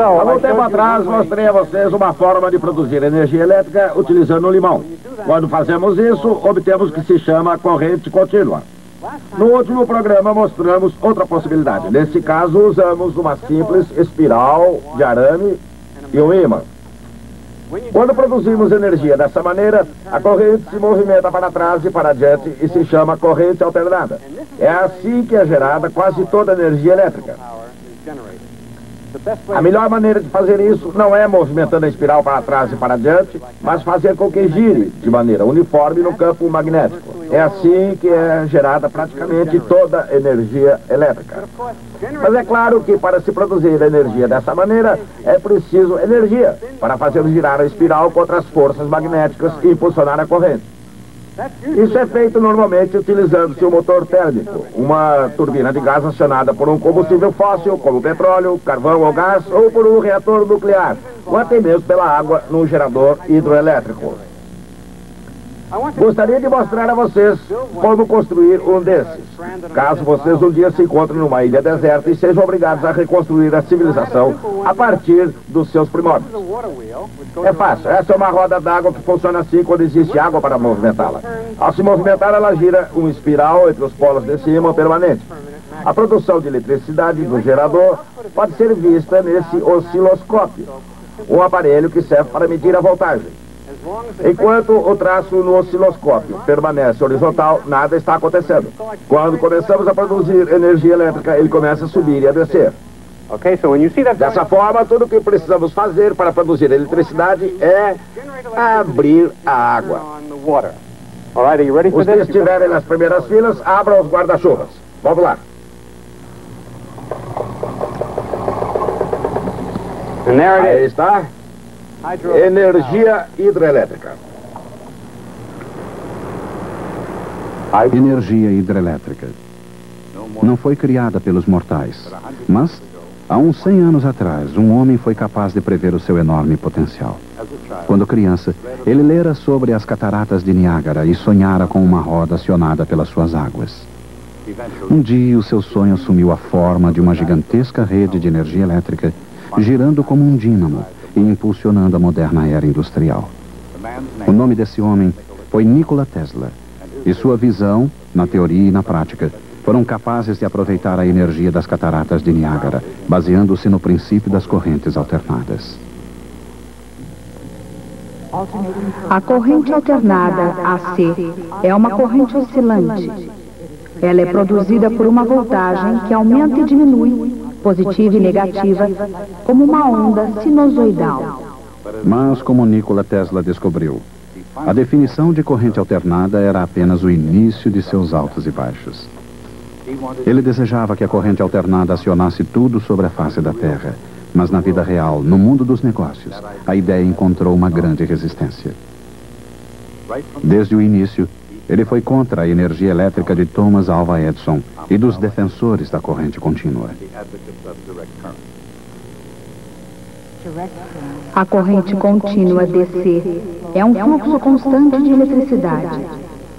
Há algum tempo atrás, mostrei a vocês uma forma de produzir energia elétrica utilizando o limão. Quando fazemos isso, obtemos o que se chama corrente contínua. No último programa, mostramos outra possibilidade. Nesse caso, usamos uma simples espiral de arame e um ímã. Quando produzimos energia dessa maneira, a corrente se movimenta para trás e para diante e se chama corrente alternada. É assim que é gerada quase toda a energia elétrica. A melhor maneira de fazer isso não é movimentando a espiral para trás e para diante, mas fazer com que gire de maneira uniforme no campo magnético. É assim que é gerada praticamente toda a energia elétrica. Mas é claro que para se produzir energia dessa maneira, é preciso energia para fazer girar a espiral contra as forças magnéticas e impulsionar a corrente. Isso é feito normalmente utilizando-se um motor térmico, uma turbina de gás acionada por um combustível fóssil, como petróleo, carvão ou gás, ou por um reator nuclear, ou até mesmo pela água num gerador hidroelétrico. Gostaria de mostrar a vocês como construir um desses, caso vocês um dia se encontrem numa ilha deserta e sejam obrigados a reconstruir a civilização a partir dos seus primórdios. É fácil, essa é uma roda d'água que funciona assim quando existe água para movimentá-la. Ao se movimentar, ela gira uma espiral entre os polos desse ímã permanente. A produção de eletricidade do gerador pode ser vista nesse osciloscópio, um aparelho que serve para medir a voltagem. Enquanto o traço no osciloscópio permanece horizontal, nada está acontecendo. Quando começamos a produzir energia elétrica, ele começa a subir e a descer. Dessa forma, tudo o que precisamos fazer para produzir eletricidade é abrir a água. Os que estiverem nas primeiras filas, abram os guarda-chuvas. Vamos lá. Aí está. Energia hidrelétrica. Energia hidrelétrica. Não foi criada pelos mortais, mas há uns 100 anos atrás, um homem foi capaz de prever o seu enorme potencial. Quando criança, ele lera sobre as cataratas de Niágara e sonhara com uma roda acionada pelas suas águas. Um dia, o seu sonho assumiu a forma de uma gigantesca rede de energia elétrica, girando como um dínamo e impulsionando a moderna era industrial. O nome desse homem foi Nikola Tesla, e sua visão, na teoria e na prática, foram capazes de aproveitar a energia das cataratas de Niágara, baseando-se no princípio das correntes alternadas. A corrente alternada, AC, é uma corrente oscilante. Ela é produzida por uma voltagem que aumenta e diminui, positiva e negativa, como uma onda sinusoidal. Mas, como Nikola Tesla descobriu, a definição de corrente alternada era apenas o início de seus altos e baixos. Ele desejava que a corrente alternada acionasse tudo sobre a face da Terra, mas na vida real, no mundo dos negócios, a ideia encontrou uma grande resistência. Desde o início, ele foi contra a energia elétrica de Thomas Alva Edison e dos defensores da corrente contínua. A corrente contínua DC é um fluxo constante de eletricidade.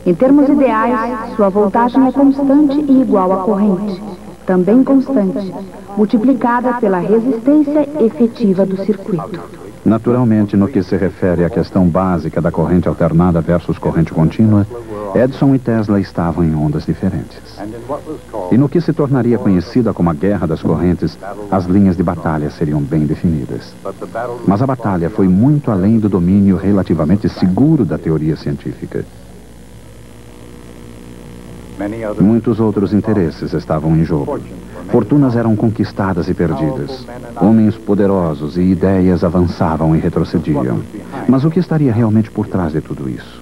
Em termos ideais, sua voltagem é constante e igual à corrente, também constante, multiplicada pela resistência efetiva do circuito. Naturalmente, no que se refere à questão básica da corrente alternada versus corrente contínua, Edison e Tesla estavam em ondas diferentes. E no que se tornaria conhecida como a Guerra das Correntes, as linhas de batalha seriam bem definidas. Mas a batalha foi muito além do domínio relativamente seguro da teoria científica. Muitos outros interesses estavam em jogo. Fortunas eram conquistadas e perdidas. Homens poderosos e ideias avançavam e retrocediam. Mas o que estaria realmente por trás de tudo isso?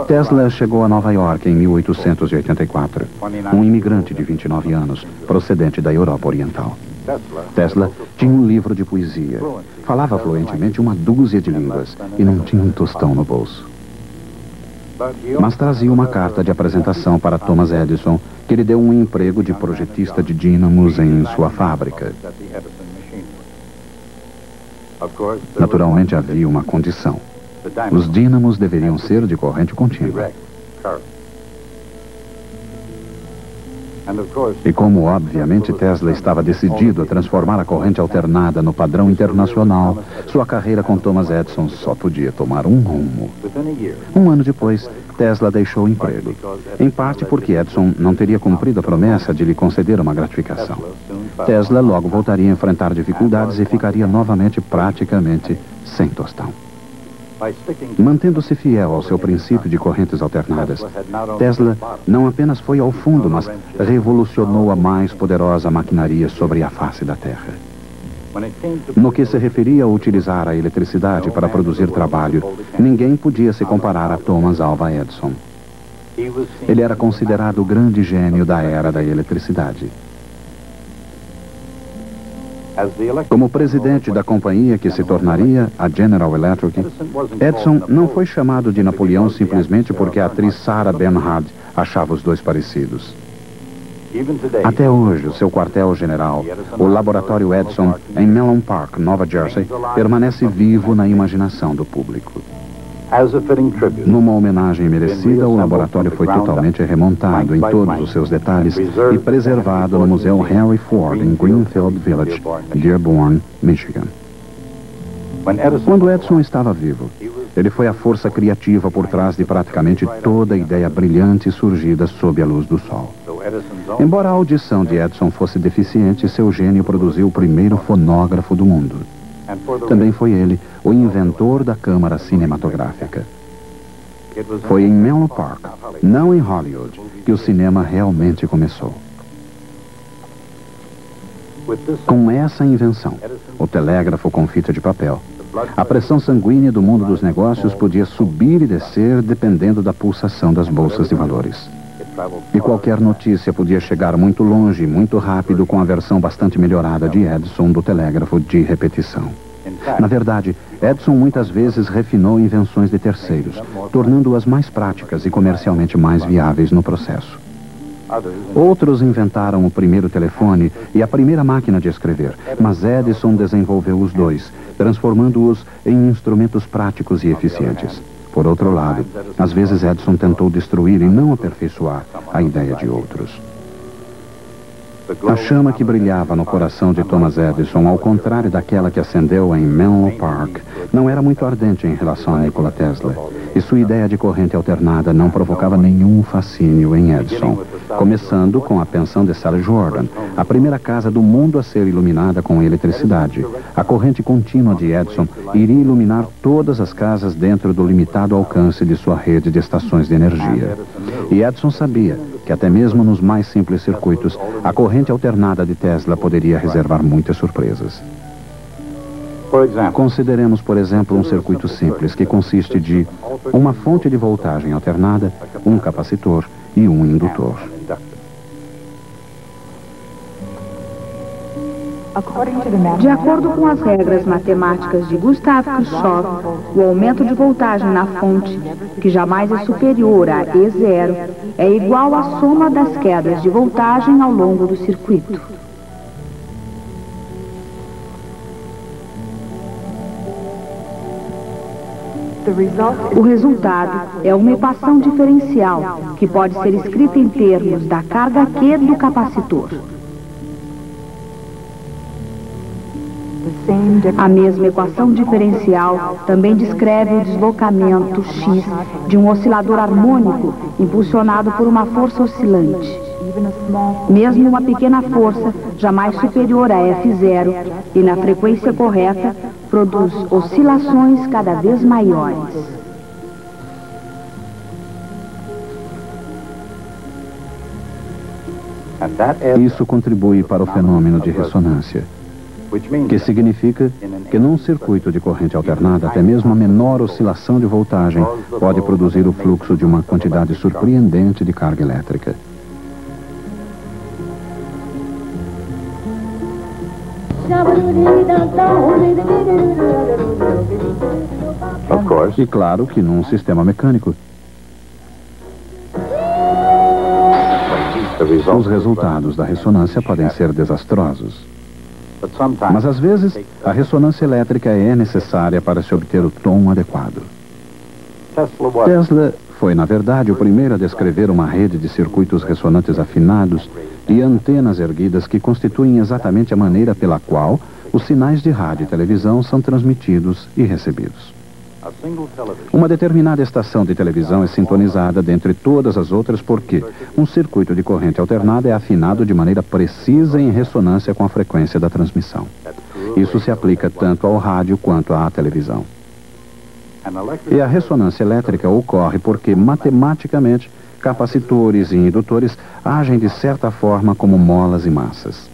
Tesla chegou a Nova York em 1884, um imigrante de 29 anos, procedente da Europa Oriental. Tesla tinha um livro de poesia, falava fluentemente uma dúzia de línguas e não tinha um tostão no bolso. Mas trazia uma carta de apresentação para Thomas Edison, que lhe deu um emprego de projetista de dínamos em sua fábrica. Naturalmente havia uma condição. Os dínamos deveriam ser de corrente contínua. E como, obviamente, Tesla estava decidido a transformar a corrente alternada no padrão internacional, sua carreira com Thomas Edison só podia tomar um rumo. Um ano depois, Tesla deixou o emprego, em parte porque Edison não teria cumprido a promessa de lhe conceder uma gratificação. Tesla logo voltaria a enfrentar dificuldades e ficaria novamente praticamente sem tostão. Mantendo-se fiel ao seu princípio de correntes alternadas, Tesla não apenas foi ao fundo, mas revolucionou a mais poderosa maquinaria sobre a face da Terra. No que se referia a utilizar a eletricidade para produzir trabalho, ninguém podia se comparar a Thomas Alva Edison. Ele era considerado o grande gênio da era da eletricidade. Como presidente da companhia que se tornaria a General Electric, Edison não foi chamado de Napoleão simplesmente porque a atriz Sarah Bernhardt achava os dois parecidos. Até hoje, o seu quartel-general, o Laboratório Edison, em Mellon Park, Nova Jersey, permanece vivo na imaginação do público. Numa homenagem merecida, o laboratório foi totalmente remontado em todos os seus detalhes e preservado no Museu Henry Ford, em Greenfield Village, Dearborn, Michigan. Quando Edison estava vivo, ele foi a força criativa por trás de praticamente toda ideia brilhante surgida sob a luz do sol. Embora a audição de Edison fosse deficiente, seu gênio produziu o primeiro fonógrafo do mundo. Também foi ele o inventor da câmara cinematográfica. Foi em Menlo Park, não em Hollywood, que o cinema realmente começou. Com essa invenção, o telégrafo com fita de papel, a pressão sanguínea do mundo dos negócios podia subir e descer dependendo da pulsação das bolsas de valores. E qualquer notícia podia chegar muito longe e muito rápido com a versão bastante melhorada de Edison do telégrafo de repetição. Na verdade, Edison muitas vezes refinou invenções de terceiros, tornando-as mais práticas e comercialmente mais viáveis no processo. Outros inventaram o primeiro telefone e a primeira máquina de escrever, mas Edison desenvolveu os dois, transformando-os em instrumentos práticos e eficientes. Por outro lado, às vezes Edison tentou destruir e não aperfeiçoar a ideia de outros. A chama que brilhava no coração de Thomas Edison, ao contrário daquela que acendeu em Menlo Park, não era muito ardente em relação a Nikola Tesla, e sua ideia de corrente alternada não provocava nenhum fascínio em Edison, começando com a pensão de Sally Jordan, a primeira casa do mundo a ser iluminada com eletricidade. A corrente contínua de Edison iria iluminar todas as casas dentro do limitado alcance de sua rede de estações de energia. E Edison sabia que até mesmo nos mais simples circuitos, a corrente alternada de Tesla poderia reservar muitas surpresas. Consideremos, por exemplo, um circuito simples que consiste de uma fonte de voltagem alternada, um capacitor e um indutor. De acordo com as regras matemáticas de Gustav Kirchhoff, o aumento de voltagem na fonte, que jamais é superior a E0, é igual à soma das quedas de voltagem ao longo do circuito. O resultado é uma equação diferencial, que pode ser escrita em termos da carga Q do capacitor. A mesma equação diferencial também descreve o deslocamento x de um oscilador harmônico impulsionado por uma força oscilante. Mesmo uma pequena força, jamais superior a F0, e na frequência correta, produz oscilações cada vez maiores. Isso contribui para o fenômeno de ressonância, que significa que num circuito de corrente alternada, até mesmo a menor oscilação de voltagem pode produzir o fluxo de uma quantidade surpreendente de carga elétrica. E claro que num sistema mecânico, os resultados da ressonância podem ser desastrosos. Mas às vezes, a ressonância elétrica é necessária para se obter o tom adequado. Tesla foi, na verdade, o primeiro a descrever uma rede de circuitos ressonantes afinados e antenas erguidas que constituem exatamente a maneira pela qual os sinais de rádio e televisão são transmitidos e recebidos. Uma determinada estação de televisão é sintonizada dentre todas as outras porque um circuito de corrente alternada é afinado de maneira precisa em ressonância com a frequência da transmissão. Isso se aplica tanto ao rádio quanto à televisão. E a ressonância elétrica ocorre porque, matematicamente, capacitores e indutores agem de certa forma como molas e massas.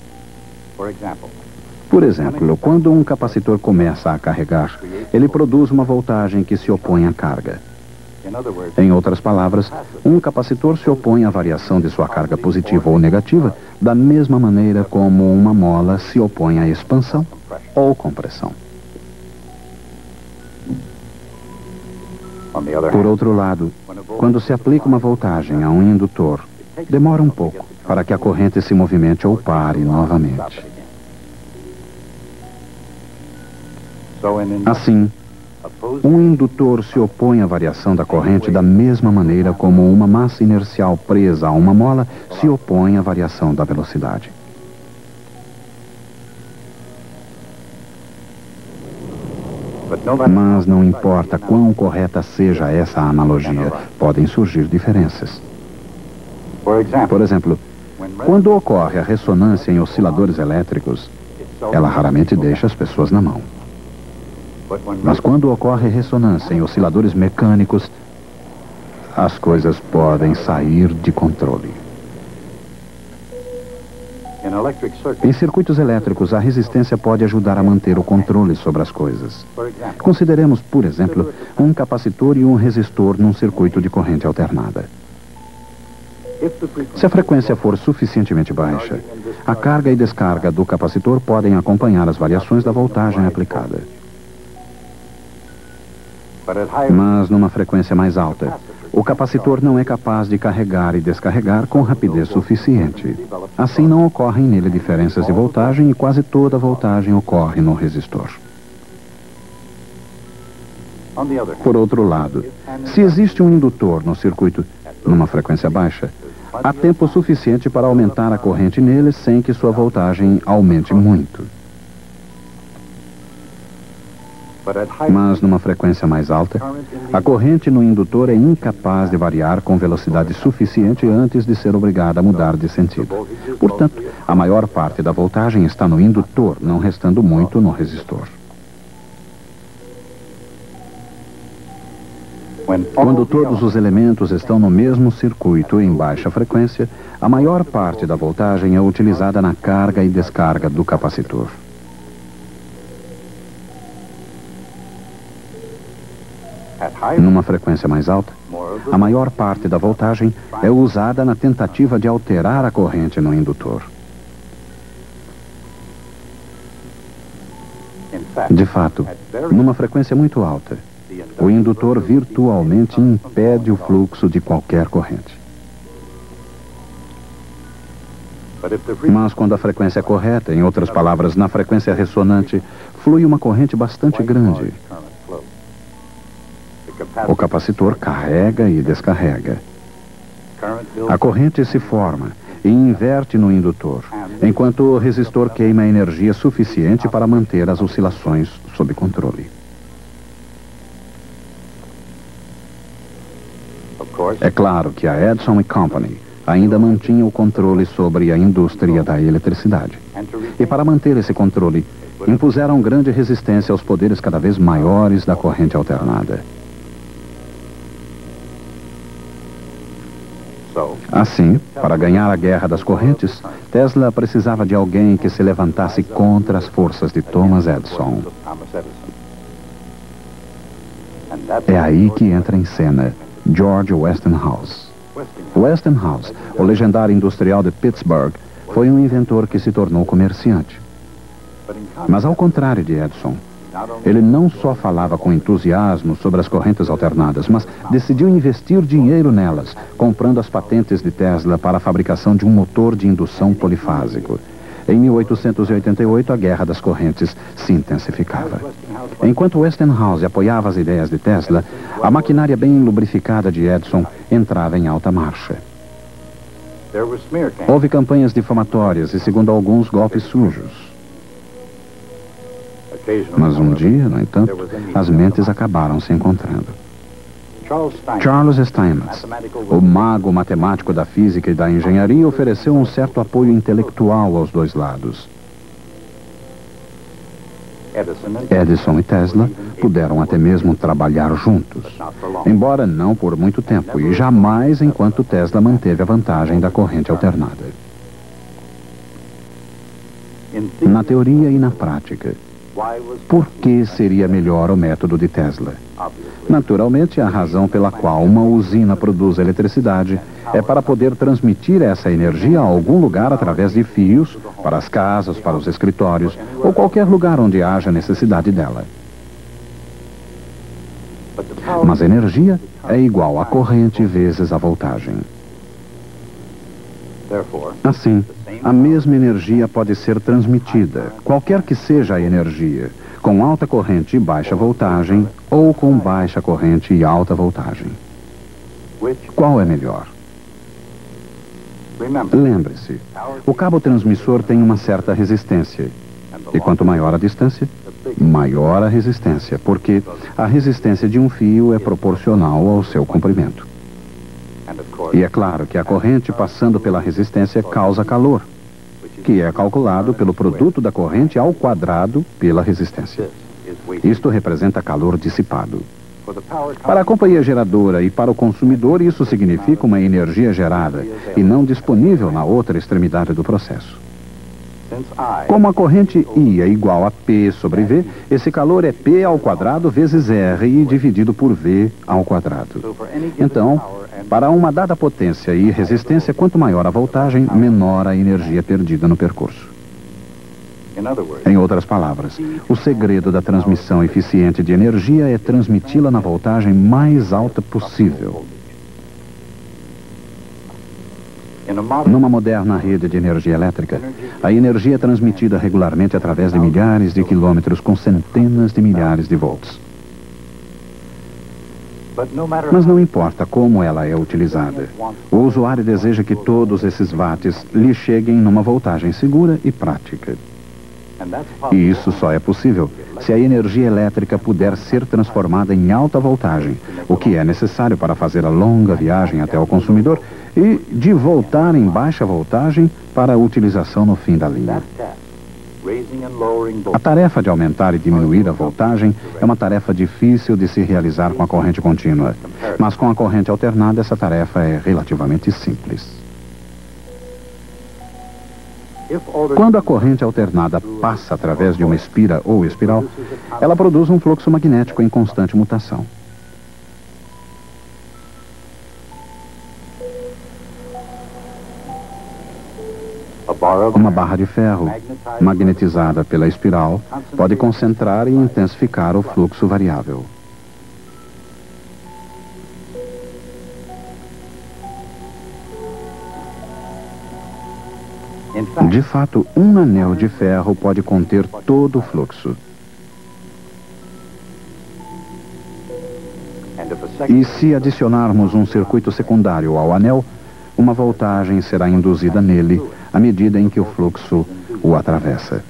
Por exemplo, quando um capacitor começa a carregar, ele produz uma voltagem que se opõe à carga. Em outras palavras, um capacitor se opõe à variação de sua carga positiva ou negativa da mesma maneira como uma mola se opõe à expansão ou compressão. Por outro lado, quando se aplica uma voltagem a um indutor, demora um pouco para que a corrente se movimente ou pare novamente. Assim, um indutor se opõe à variação da corrente da mesma maneira como uma massa inercial presa a uma mola se opõe à variação da velocidade. Mas não importa quão correta seja essa analogia, podem surgir diferenças. Por exemplo, quando ocorre a ressonância em osciladores elétricos, ela raramente deixa as pessoas na mão. Mas quando ocorre ressonância em osciladores mecânicos, as coisas podem sair de controle. Em circuitos elétricos, a resistência pode ajudar a manter o controle sobre as coisas. Consideremos, por exemplo, um capacitor e um resistor num circuito de corrente alternada. Se a frequência for suficientemente baixa, a carga e descarga do capacitor podem acompanhar as variações da voltagem aplicada. Mas numa frequência mais alta, o capacitor não é capaz de carregar e descarregar com rapidez suficiente. Assim não ocorrem nele diferenças de voltagem e quase toda a voltagem ocorre no resistor. Por outro lado, se existe um indutor no circuito numa frequência baixa, há tempo suficiente para aumentar a corrente nele sem que sua voltagem aumente muito. Mas numa frequência mais alta, a corrente no indutor é incapaz de variar com velocidade suficiente antes de ser obrigada a mudar de sentido. Portanto, a maior parte da voltagem está no indutor, não restando muito no resistor. Quando todos os elementos estão no mesmo circuito em baixa frequência, a maior parte da voltagem é utilizada na carga e descarga do capacitor. Numa frequência mais alta, a maior parte da voltagem é usada na tentativa de alterar a corrente no indutor. De fato, numa frequência muito alta, o indutor virtualmente impede o fluxo de qualquer corrente. Mas quando a frequência é correta, em outras palavras, na frequência ressonante, flui uma corrente bastante grande. O capacitor carrega e descarrega. A corrente se forma e inverte no indutor, enquanto o resistor queima energia suficiente para manter as oscilações sob controle. É claro que a Edison Company ainda mantinha o controle sobre a indústria da eletricidade. E para manter esse controle, impuseram grande resistência aos poderes cada vez maiores da corrente alternada. Assim, para ganhar a guerra das correntes, Tesla precisava de alguém que se levantasse contra as forças de Thomas Edison. É aí que entra em cena George Westinghouse. Westinghouse, o legendário industrial de Pittsburgh, foi um inventor que se tornou comerciante. Mas ao contrário de Edison, ele não só falava com entusiasmo sobre as correntes alternadas, mas decidiu investir dinheiro nelas, comprando as patentes de Tesla para a fabricação de um motor de indução polifásico. Em 1888, a guerra das correntes se intensificava. Enquanto Westinghouse apoiava as ideias de Tesla, a maquinária bem lubrificada de Edison entrava em alta marcha. Houve campanhas difamatórias e, segundo alguns, golpes sujos. Mas um dia, no entanto, as mentes acabaram se encontrando. Charles Steinmetz, o mago matemático da física e da engenharia, ofereceu um certo apoio intelectual aos dois lados. Edison e Tesla puderam até mesmo trabalhar juntos, embora não por muito tempo e jamais enquanto Tesla manteve a vantagem da corrente alternada. Na teoria e na prática, por que seria melhor o método de Tesla? Naturalmente, a razão pela qual uma usina produz eletricidade é para poder transmitir essa energia a algum lugar através de fios, para as casas, para os escritórios, ou qualquer lugar onde haja necessidade dela. Mas a energia é igual a corrente vezes a voltagem. Assim, a mesma energia pode ser transmitida, qualquer que seja a energia, com alta corrente e baixa voltagem, ou com baixa corrente e alta voltagem. Qual é melhor? Lembre-se, o cabo transmissor tem uma certa resistência. E quanto maior a distância, maior a resistência, porque a resistência de um fio é proporcional ao seu comprimento. E é claro que a corrente passando pela resistência causa calor, que é calculado pelo produto da corrente ao quadrado pela resistência. Isto representa calor dissipado. Para a companhia geradora e para o consumidor, isso significa uma energia gerada e não disponível na outra extremidade do processo. Como a corrente I é igual a P sobre V, esse calor é P ao quadrado vezes R e dividido por V ao quadrado. Então, para uma dada potência e resistência, quanto maior a voltagem, menor a energia perdida no percurso. Em outras palavras, o segredo da transmissão eficiente de energia é transmiti-la na voltagem mais alta possível. Numa moderna rede de energia elétrica, a energia é transmitida regularmente através de milhares de quilômetros com centenas de milhares de volts. Mas não importa como ela é utilizada, o usuário deseja que todos esses watts lhe cheguem numa voltagem segura e prática. E isso só é possível se a energia elétrica puder ser transformada em alta voltagem, o que é necessário para fazer a longa viagem até o consumidor e de voltar em baixa voltagem para a utilização no fim da linha. A tarefa de aumentar e diminuir a voltagem é uma tarefa difícil de se realizar com a corrente contínua, mas com a corrente alternada essa tarefa é relativamente simples. Quando a corrente alternada passa através de uma espira ou espiral, ela produz um fluxo magnético em constante mutação. Uma barra de ferro, magnetizada pela espiral, pode concentrar e intensificar o fluxo variável. De fato, um anel de ferro pode conter todo o fluxo. E se adicionarmos um circuito secundário ao anel, uma voltagem será induzida nele à medida em que o fluxo o atravessa.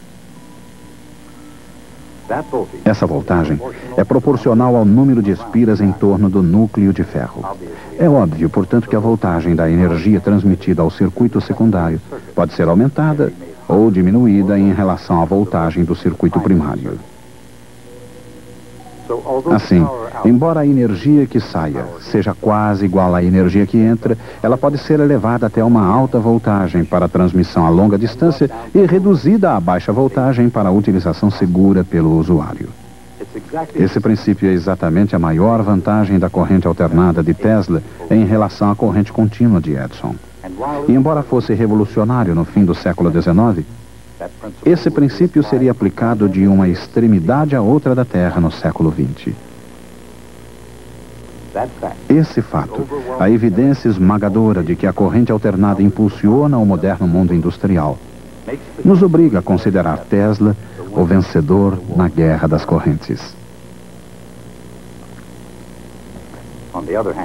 Essa voltagem é proporcional ao número de espiras em torno do núcleo de ferro. É óbvio, portanto, que a voltagem da energia transmitida ao circuito secundário pode ser aumentada ou diminuída em relação à voltagem do circuito primário. Assim, embora a energia que saia seja quase igual à energia que entra, ela pode ser elevada até uma alta voltagem para a transmissão a longa distância e reduzida a baixa voltagem para a utilização segura pelo usuário. Esse princípio é exatamente a maior vantagem da corrente alternada de Tesla em relação à corrente contínua de Edison. E embora fosse revolucionário no fim do século XIX, esse princípio seria aplicado de uma extremidade à outra da Terra no século XX. Esse fato, a evidência esmagadora de que a corrente alternada impulsiona o moderno mundo industrial, nos obriga a considerar Tesla o vencedor na guerra das correntes.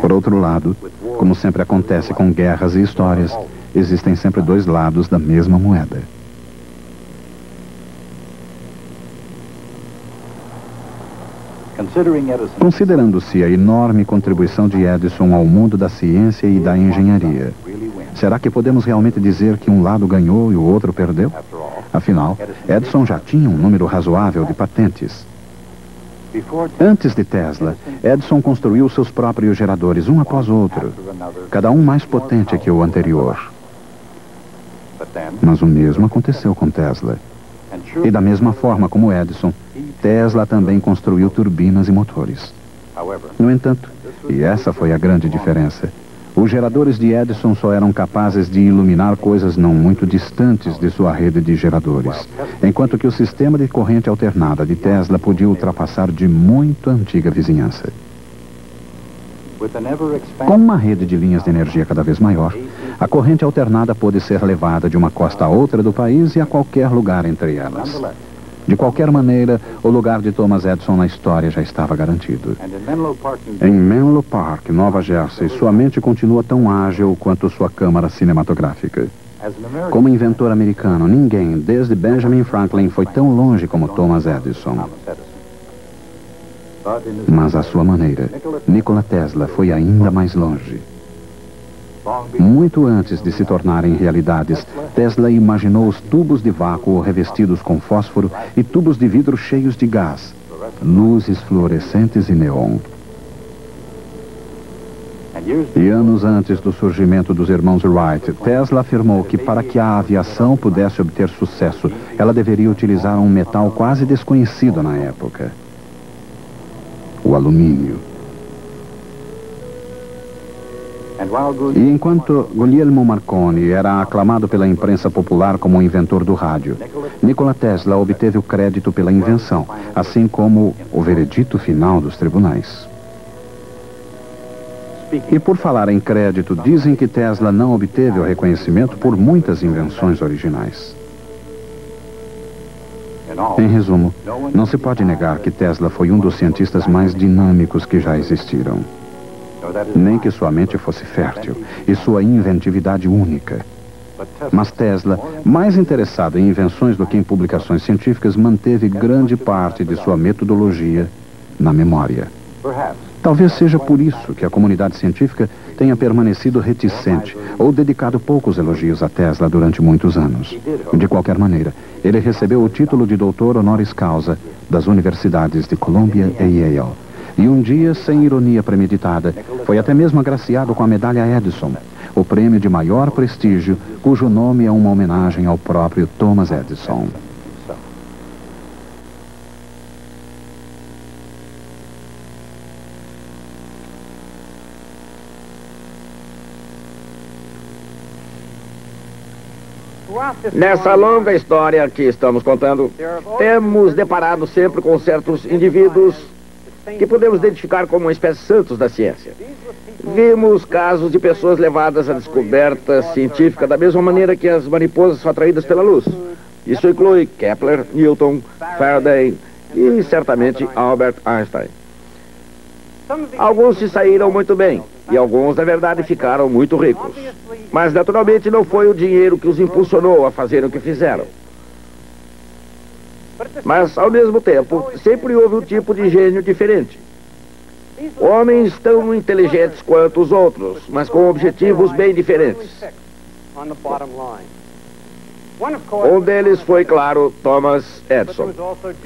Por outro lado, como sempre acontece com guerras e histórias, existem sempre dois lados da mesma moeda. Considerando-se a enorme contribuição de Edison ao mundo da ciência e da engenharia, será que podemos realmente dizer que um lado ganhou e o outro perdeu? Afinal, Edison já tinha um número razoável de patentes. Antes de Tesla, Edison construiu seus próprios geradores, um após o outro, cada um mais potente que o anterior. Mas o mesmo aconteceu com Tesla. E da mesma forma como Edison, Tesla também construiu turbinas e motores. No entanto, e essa foi a grande diferença, os geradores de Edison só eram capazes de iluminar coisas não muito distantes de sua rede de geradores, enquanto que o sistema de corrente alternada de Tesla podia ultrapassar de muito antiga vizinhança. Com uma rede de linhas de energia cada vez maior, a corrente alternada pôde ser levada de uma costa a outra do país e a qualquer lugar entre elas. De qualquer maneira, o lugar de Thomas Edison na história já estava garantido. Em Menlo Park, Nova Jersey, sua mente continua tão ágil quanto sua câmara cinematográfica. Como inventor americano, ninguém, desde Benjamin Franklin, foi tão longe como Thomas Edison. Mas à sua maneira, Nikola Tesla foi ainda mais longe. Muito antes de se tornarem realidades, Tesla imaginou os tubos de vácuo revestidos com fósforo e tubos de vidro cheios de gás, luzes fluorescentes e neon. E anos antes do surgimento dos irmãos Wright, Tesla afirmou que para que a aviação pudesse obter sucesso, ela deveria utilizar um metal quase desconhecido na época: o alumínio. E enquanto Guglielmo Marconi era aclamado pela imprensa popular como o inventor do rádio, Nikola Tesla obteve o crédito pela invenção, assim como o veredito final dos tribunais. E por falar em crédito, dizem que Tesla não obteve o reconhecimento por muitas invenções originais. Em resumo, não se pode negar que Tesla foi um dos cientistas mais dinâmicos que já existiram. Nem que sua mente fosse fértil e sua inventividade única. Mas Tesla, mais interessado em invenções do que em publicações científicas, manteve grande parte de sua metodologia na memória. Talvez seja por isso que a comunidade científica tenha permanecido reticente ou dedicado poucos elogios a Tesla durante muitos anos. De qualquer maneira, ele recebeu o título de doutor honoris causa das universidades de Columbia e Yale. E um dia, sem ironia premeditada, foi até mesmo agraciado com a medalha Edison, o prêmio de maior prestígio, cujo nome é uma homenagem ao próprio Thomas Edison. Nessa longa história que estamos contando, temos deparado sempre com certos indivíduos que podemos identificar como uma espécie santos da ciência. Vimos casos de pessoas levadas à descoberta científica da mesma maneira que as mariposas são atraídas pela luz. Isso inclui Kepler, Newton, Faraday e certamente Albert Einstein. Alguns se saíram muito bem e alguns, na verdade, ficaram muito ricos. Mas, naturalmente, não foi o dinheiro que os impulsionou a fazer o que fizeram. Mas, ao mesmo tempo, sempre houve um tipo de gênio diferente. Homens tão inteligentes quanto os outros, mas com objetivos bem diferentes. Um deles foi, claro, Thomas Edison.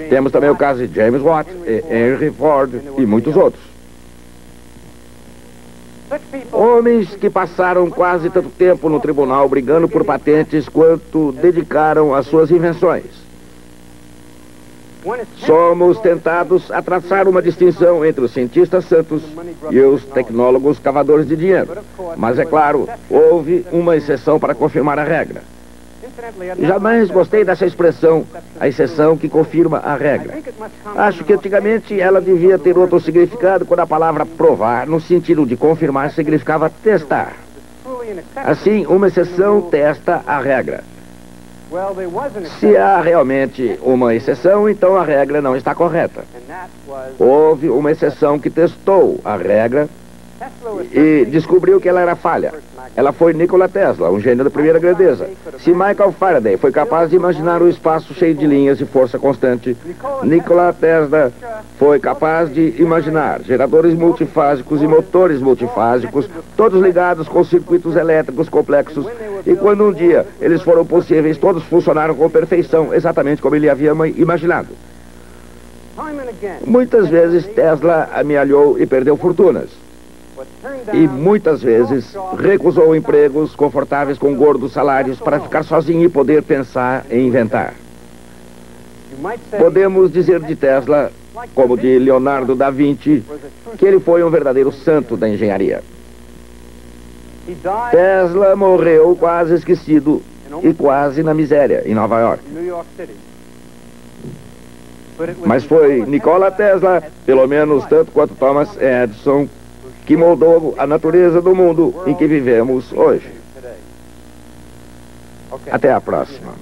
Temos também o caso de James Watt, Henry Ford e muitos outros. Homens que passaram quase tanto tempo no tribunal brigando por patentes quanto dedicaram às suas invenções. Somos tentados a traçar uma distinção entre os cientistas santos e os tecnólogos cavadores de dinheiro. Mas, é claro, houve uma exceção para confirmar a regra. Jamais gostei dessa expressão, a exceção que confirma a regra. Acho que antigamente ela devia ter outro significado quando a palavra provar, no sentido de confirmar, significava testar. Assim, uma exceção testa a regra. Se há realmente uma exceção, então a regra não está correta. Houve uma exceção que testou a regra e descobriu que ela era falha. Ela foi Nikola Tesla, um gênio da primeira grandeza. Se Michael Faraday foi capaz de imaginar o espaço cheio de linhas de força constante, Nikola Tesla foi capaz de imaginar geradores multifásicos e motores multifásicos, todos ligados com circuitos elétricos complexos, e quando um dia eles foram possíveis, todos funcionaram com perfeição, exatamente como ele havia imaginado. Muitas vezes Tesla amealhou e perdeu fortunas. E muitas vezes recusou empregos confortáveis com gordos salários para ficar sozinho e poder pensar e inventar. Podemos dizer de Tesla, como de Leonardo da Vinci, que ele foi um verdadeiro santo da engenharia. Tesla morreu quase esquecido e quase na miséria, em Nova York. Mas foi Nikola Tesla, pelo menos tanto quanto Thomas Edison, que moldou a natureza do mundo em que vivemos hoje. Até a próxima.